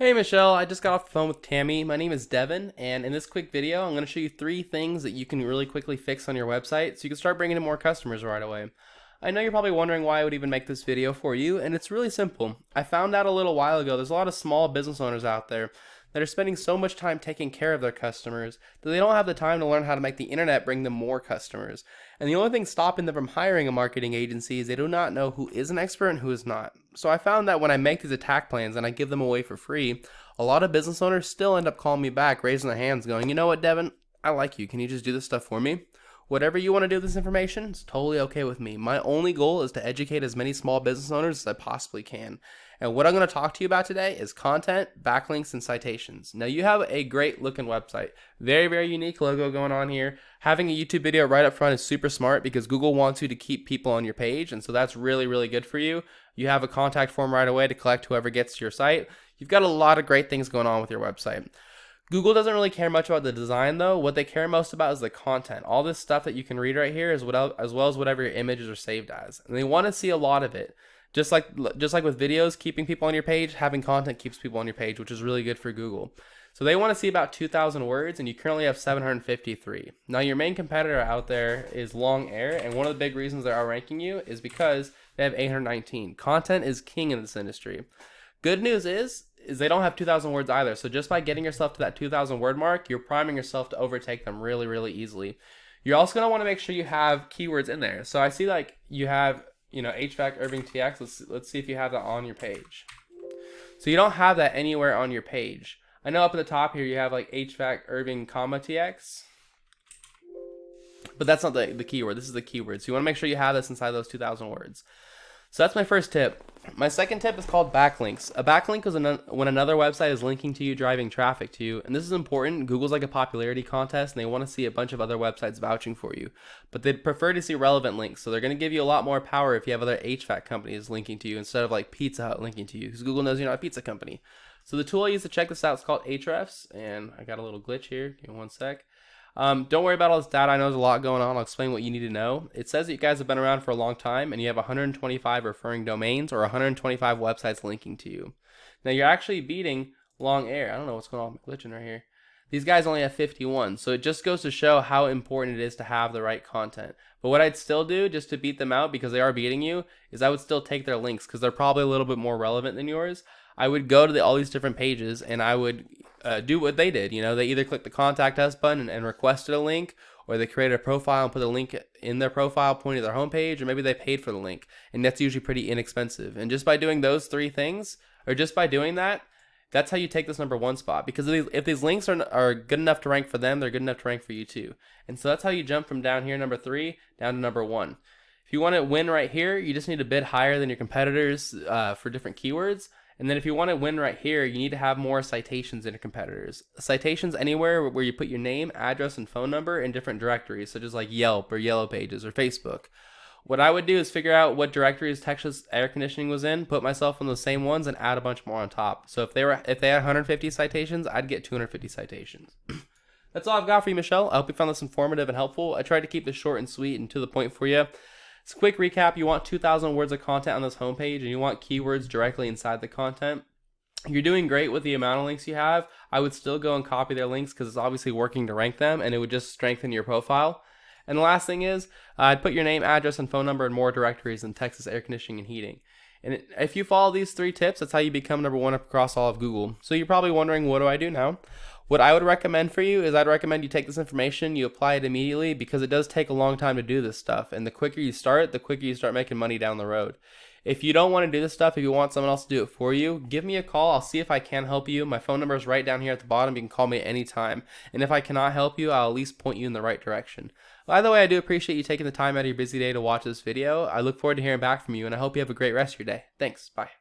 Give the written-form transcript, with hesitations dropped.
Hey Michelle, I just got off the phone with Tammy. My name is Devin, and in this quick video, I'm going to show you 3 things that you can really quickly fix on your website so you can start bringing in more customers right away. I know you're probably wondering why I would even make this video for you, and it's really simple. I found out a little while ago there's a lot of small business owners out there that are spending so much time taking care of their customers that they don't have the time to learn how to make the internet bring them more customers. And the only thing stopping them from hiring a marketing agency is they do not know who is an expert and who is not. So I found that when I make these attack plans and I give them away for free, a lot of business owners still end up calling me back, raising their hands, going, you know what, Devin, I like you. Can you just do this stuff for me? Whatever you want to do with this information, it's totally okay with me. My only goal is to educate as many small business owners as I possibly can. And what I'm going to talk to you about today is content, backlinks, and citations. Now, you have a great looking website. Very, very unique logo going on here. Having a YouTube video right up front is super smart because Google wants you to keep people on your page. And so that's really, really good for you. You have a contact form right away to collect whoever gets to your site. You've got a lot of great things going on with your website. Google doesn't really care much about the design though. What they care most about is the content. All this stuff that you can read right here as well as whatever your images are saved as. And they want to see a lot of it. Just like with videos, keeping people on your page, having content keeps people on your page, which is really good for Google. So they want to see about 2,000 words, and you currently have 753. Now your main competitor out there is Long Air, and one of the big reasons they're outranking you is because they have 819. Content is king in this industry. Good news is they don't have 2,000 words either. So just by getting yourself to that 2,000 word mark, you're priming yourself to overtake them really, really easily. You're also going to want to make sure you have keywords in there. So I see like you have, HVAC Irving TX. Let's see if you have that on your page. So you don't have that anywhere on your page. I know up at the top here you have like HVAC Irving, TX. But that's not the keyword. This is the keyword. So you want to make sure you have this inside those 2,000 words. So that's my first tip. My second tip is called backlinks. A backlink is when another website is linking to you, driving traffic to you. And this is important. Google's like a popularity contest, and they want to see a bunch of other websites vouching for you. But they'd prefer to see relevant links. So they're going to give you a lot more power if you have other HVAC companies linking to you instead of like Pizza Hut linking to you, because Google knows you're not a pizza company. So the tool I use to check this out is called Ahrefs. And I got a little glitch here. Give me one sec. Don't worry about all this data. I know there's a lot going on. I'll explain what you need to know. It says that you guys have been around for a long time and you have 125 referring domains or 125 websites linking to you. Now you're actually beating Long Air. I don't know what's going on with my glitching right here. These guys only have 51, so it just goes to show how important it is to have the right content. But what I'd still do just to beat them out, because they are beating you, is I would still take their links because they're probably a little bit more relevant than yours. I would go to all these different pages and I would do what they did. They either clicked the contact us button and requested a link, or they created a profile and put a link in their profile pointing to their homepage, or maybe they paid for the link, and that's usually pretty inexpensive. And just by doing those 3 things, or just by doing that, that's how you take this #1 spot. Because if these links are good enough to rank for them, they're good enough to rank for you too. And so that's how you jump from down here, number 3, down to #1. If you want to win right here, you just need to bid higher than your competitors for different keywords. And then if you want to win right here, you need to have more citations than your competitors. Citations anywhere where you put your name, address, and phone number in different directories, such as like Yelp or Yellow Pages or Facebook. What I would do is figure out what directories Texas air conditioning was in, put myself in those same ones, and add a bunch more on top. So if they had 150 citations, I'd get 250 citations. That's all I've got for you, Michelle. I hope you found this informative and helpful. I tried to keep this short and sweet and to the point for you. It's a quick recap. You want 2,000 words of content on this homepage, and you want keywords directly inside the content. You're doing great with the amount of links you have. I would still go and copy their links because it's obviously working to rank them, and it would just strengthen your profile. And the last thing is, I'd put your name, address, and phone number in more directories than Texas Air Conditioning and Heating. And if you follow these 3 tips, that's how you become #1 across all of Google. So you're probably wondering, what do I do now? What I would recommend for you is I'd recommend you take this information, you apply it immediately, because it does take a long time to do this stuff. And the quicker you start, the quicker you start making money down the road. If you don't want to do this stuff, if you want someone else to do it for you, give me a call. I'll see if I can help you. My phone number is right down here at the bottom. You can call me at any time. And if I cannot help you, I'll at least point you in the right direction. Either way, I do appreciate you taking the time out of your busy day to watch this video. I look forward to hearing back from you, and I hope you have a great rest of your day. Thanks. Bye.